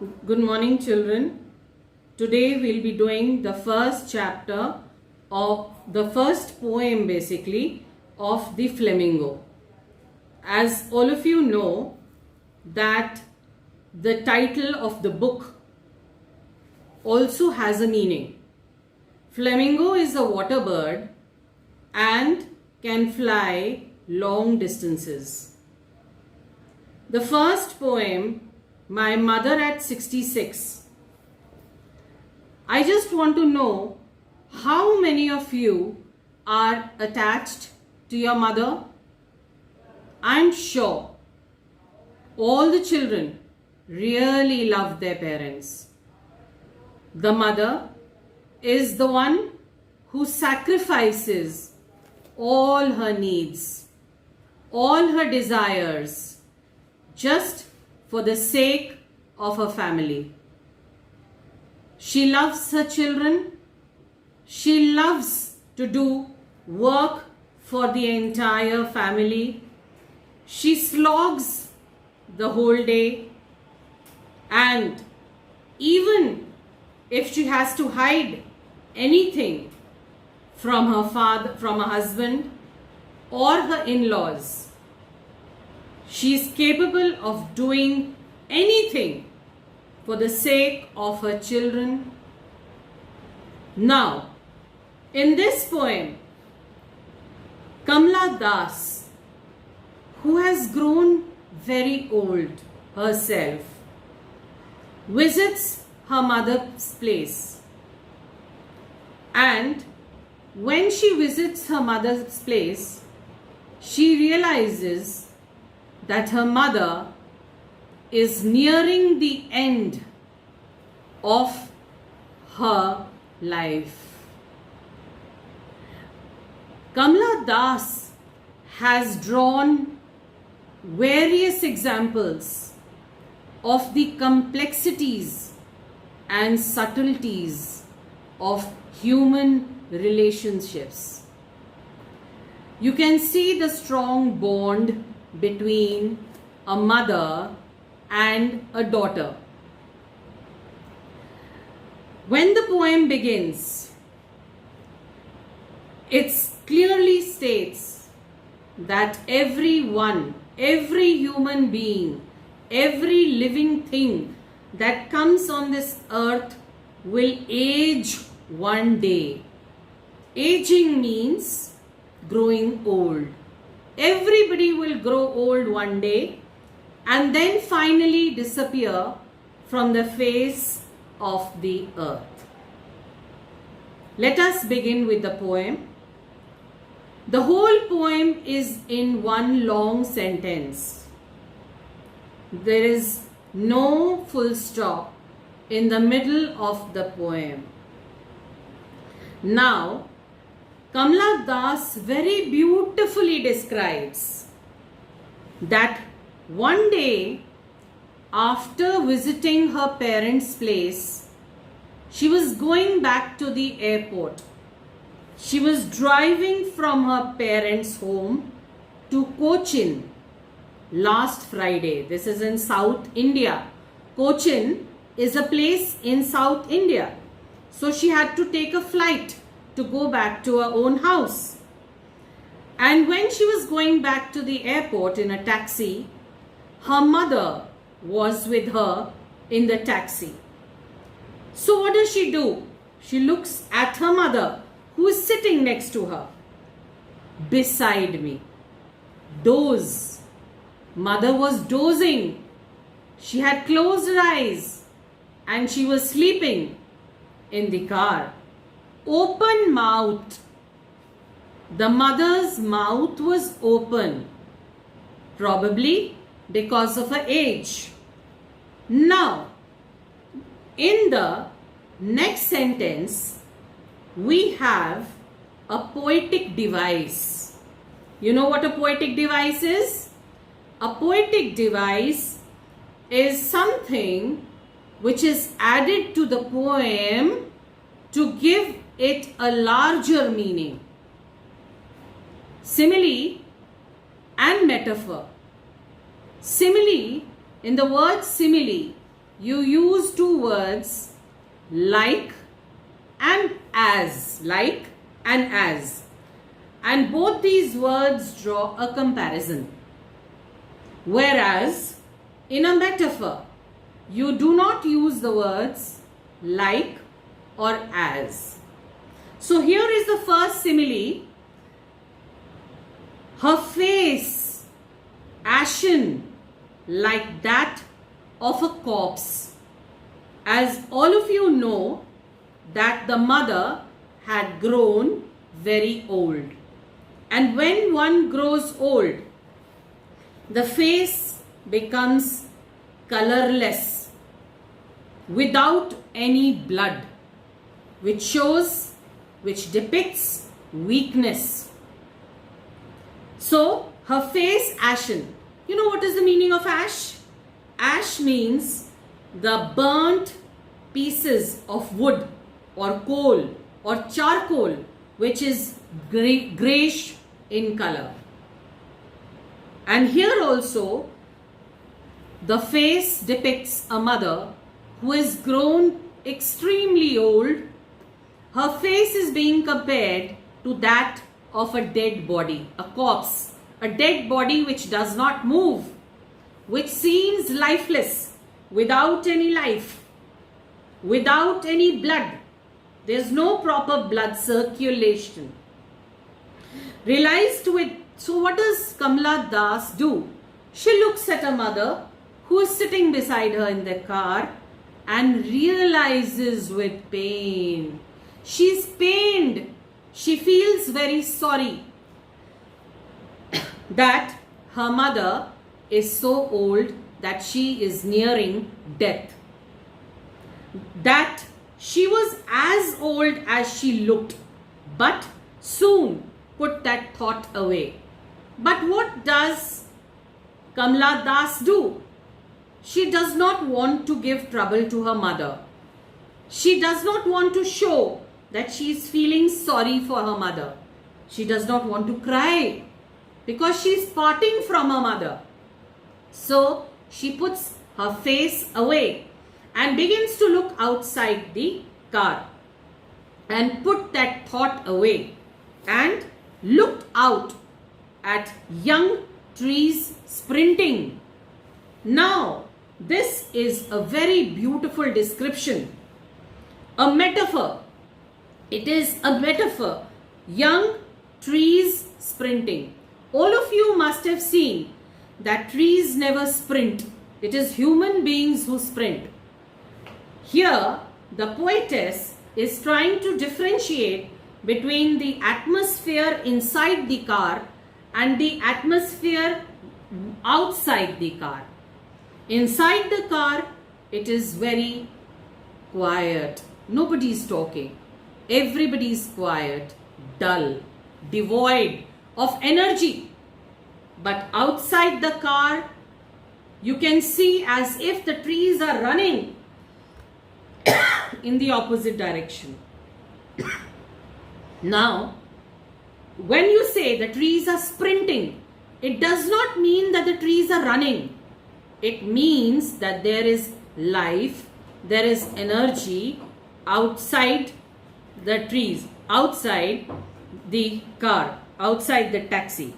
Good morning, children. Today we'll be doing the first chapter of the first poem, basically, of the Flamingo. As all of you know, that the title of the book also has a meaning. Flamingo is a water bird and can fly long distances. The first poem, My Mother at 66. I just want to know how many of you are attached to your mother. I'm sure all the children really love their parents. The mother is the one who sacrifices all her needs, all her desires, just for the sake of her family. She loves her children. She loves to do work for the entire family. She slogs the whole day, and even if she has to hide anything from her father, from her husband or her in-laws, she is capable of doing anything for the sake of her children. Now, in this poem, Kamla Das, who has grown very old herself, visits her mother's place. And when she visits her mother's place, she realizes that her mother is nearing the end of her life. Kamla Das has drawn various examples of the complexities and subtleties of human relationships. You can see the strong bond between a mother and a daughter. When the poem begins, it clearly states that everyone, every human being, every living thing that comes on this earth will age one day. Aging means growing old. Everybody will grow old one day and then finally disappear from the face of the earth. Let us begin with the poem. The whole poem is in one long sentence. There is no full stop in the middle of the poem. Now, Kamla Das very beautifully describes that one day, after visiting her parents' place, she was going back to the airport. She was driving from her parents' home to Cochin last Friday. This is in South India. Cochin is a place in South India. So she had to take a flight to go back to her own house. And when she was going back to the airport in a taxi, her mother was with her in the taxi. So what does she do? She looks at her mother, who is sitting next to her, beside me. Doze. Mother was dozing. She had closed her eyes and she was sleeping in the car. Open mouth. The mother's mouth was open, probably because of her age. Now, in the next sentence, we have a poetic device. You know what a poetic device is? A poetic device is something which is added to the poem to give it a larger meaning. Simile and metaphor. Simile, in the word simile, you use two words like and as. Like and as. And both these words draw a comparison. Whereas in a metaphor, you do not use the words like or as. So here is the first simile. Her face ashen like that of a corpse. As all of you know that the mother had grown very old. And when one grows old, the face becomes colorless without any blood, which depicts weakness. So her face ashen. You know what is the meaning of ash? Ash means the burnt pieces of wood or coal or charcoal, which is grayish in color. And here also the face depicts a mother who is grown extremely old. Her face is being compared to that of a dead body, a corpse, a dead body which does not move, which seems lifeless, without any life, without any blood. There's no proper blood circulation. So what does Kamala Das do? She looks at a mother who is sitting beside her in the car and realizes with pain. She's pained. She feels very sorry that her mother is so old that she is nearing death. That she was as old as she looked, but soon put that thought away. But what does Kamala Das do? She does not want to give trouble to her mother. She does not want to show that she is feeling sorry for her mother. She does not want to cry because she is parting from her mother. So she puts her face away and begins to look outside the car and put that thought away and looked out at young trees sprinting. Now, this is a very beautiful description, a metaphor. It is a metaphor. Young trees sprinting. All of you must have seen that trees never sprint. It is human beings who sprint. Here, the poetess is trying to differentiate between the atmosphere inside the car and the atmosphere outside the car. Inside the car, it is very quiet. Nobody is talking. Everybody is quiet, dull, devoid of energy. But outside the car, you can see as if the trees are running in the opposite direction. Now, when you say the trees are sprinting, it does not mean that the trees are running. It means that there is life, there is energy outside the trees, outside the car, outside the taxi.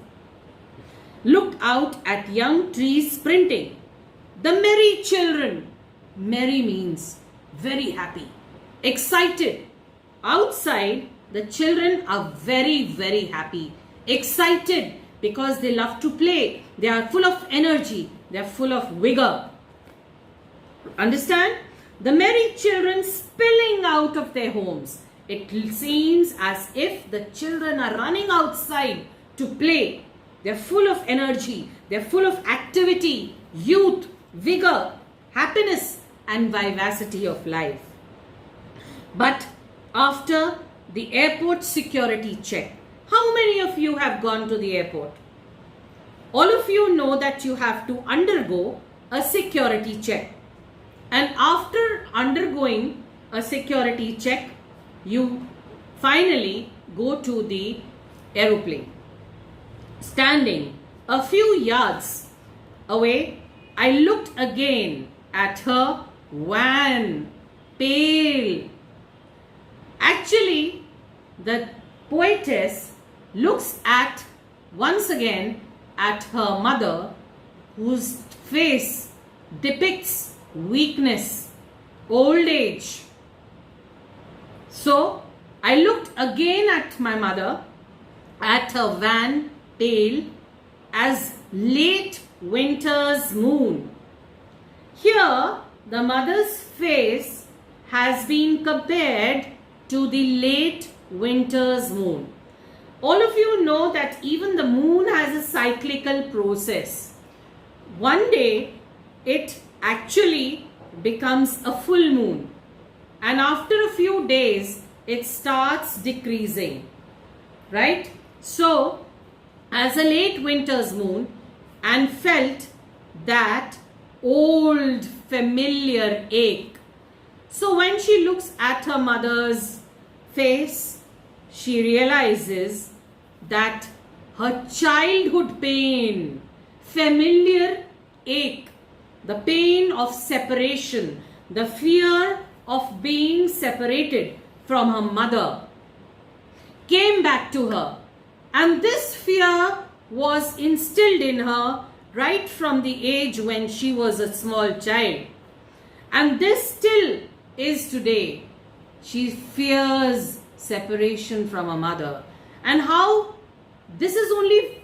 Look out at young trees sprinting. The merry children. Merry means very happy, excited. Outside, the children are very, very happy, excited because they love to play. They are full of energy. They are full of vigor. Understand? The merry children spilling out of their homes. It seems as if the children are running outside to play. They're full of energy. They're full of activity, youth, vigor, happiness, and vivacity of life. But after the airport security check, how many of you have gone to the airport? All of you know that you have to undergo a security check. And after undergoing a security check, you finally go to the aeroplane. Standing a few yards away, I looked again at her wan, pale. Actually, the poetess looks at once again at her mother, whose face depicts weakness, old age. So I looked again at my mother, at her wan, pale, as late winter's moon. Here, the mother's face has been compared to the late winter's moon. All of you know that even the moon has a cyclical process. One day, it actually becomes a full moon, and after a few days, it starts decreasing, right? So, as a late winter's moon, and felt that old familiar ache. So when she looks at her mother's face, she realizes that her childhood pain, familiar ache, the pain of separation, the fear of being separated from her mother, came back to her. And this fear was instilled in her right from the age when she was a small child. And this still is today. She fears separation from her mother. And how this is only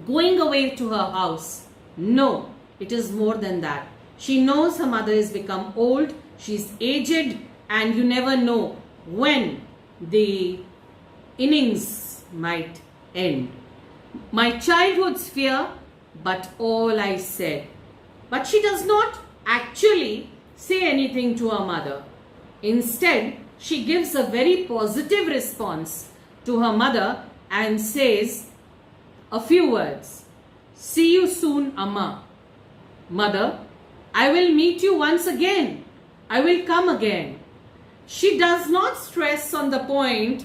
going away to her house. No, it is more than that. She knows her mother has become old, she's aged, and you never know when the innings might end. My childhood's fear, but all I said. But she does not actually say anything to her mother. Instead, she gives a very positive response to her mother and says a few words. See you soon, Amma. Mother, I will meet you once again. I will come again. She does not stress on the point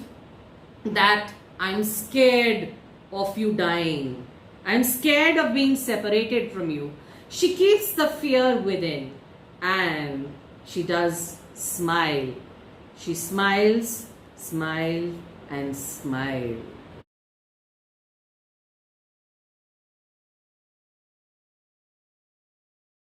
that I'm scared of you dying. I'm scared of being separated from you. She keeps the fear within, and she does smile. She smiles, smile, and smile.